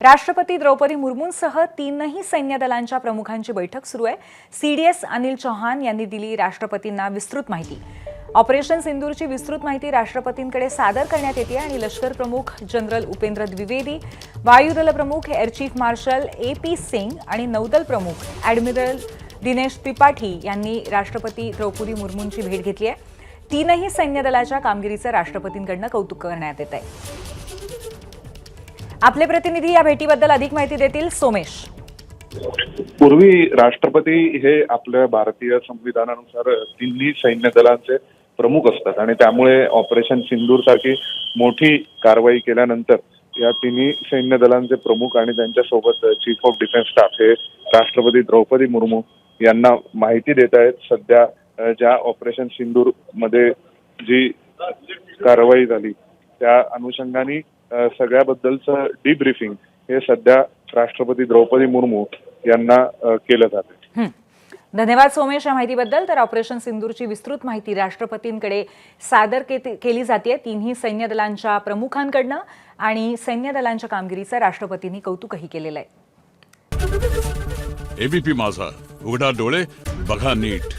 राष्ट्रपती द्रौपदी मुर्मूंसह तीनही सैन्य दलांच्या प्रमुखांची बैठक सुरू आहे। सीडीएस अनिल चौहान यांनी दिली राष्ट्रपतींना विस्तृत माहिती। ऑपरेशन सिंदूरची विस्तृत माहिती राष्ट्रपतींकडे सादर करण्यात येते आणि लष्कर प्रमुख जनरल उपेंद्र द्विवेदी, वायुदल प्रमुख air chief marshal A P. Singh आणि नौदल प्रमुख ॲडमिरल दिनेश त्रिपाठी यांनी राष्ट्रपती द्रौपदी मुर्मूंची भेट घेतली आहे। तीनही सैन्य दलाच्या कामगिरीचं राष्ट्रपतींकडून कौतुक करण्यात येत आहे। आपले प्रतिनिधी या भेटीबद्दल अधिक माहिती देतील। सोमेश, पूर्वी राष्ट्रपती हे आपल्या भारतीय संविधानानुसार तिन्ही सैन्य दलांचे प्रमुख असतात आणि त्यामुळे ऑपरेशन सिंदूर सारखी मोठी कारवाई केल्यानंतर या तिन्ही सैन्य दलांचे प्रमुख आणि त्यांच्यासोबत चीफ ऑफ डिफेन्स स्टाफ हे राष्ट्रपती द्रौपदी मुर्मू यांना माहिती देत आहेत। सध्या ज्या ऑपरेशन सिंदूर मध्ये जी कारवाई झाली त्या अनुषंगाने सगळ्याबद्दलचं डीब्रीफिंग हे सध्या राष्ट्रपती द्रौपदी मुर्मू यांना केलं जाते। धन्यवाद सोमेश या माहितीबद्दल। तर ऑपरेशन सिंदूरची विस्तृत माहिती राष्ट्रपतींकडे सादर केली जाते तिन्ही सैन्य दलांच्या प्रमुखांकडनं आणि सैन्य दलांच्या कामगिरीचं राष्ट्रपतींनी कौतुकही केलेलं आहे। एबीपी माझा, उघडा डोळे बघा नीट।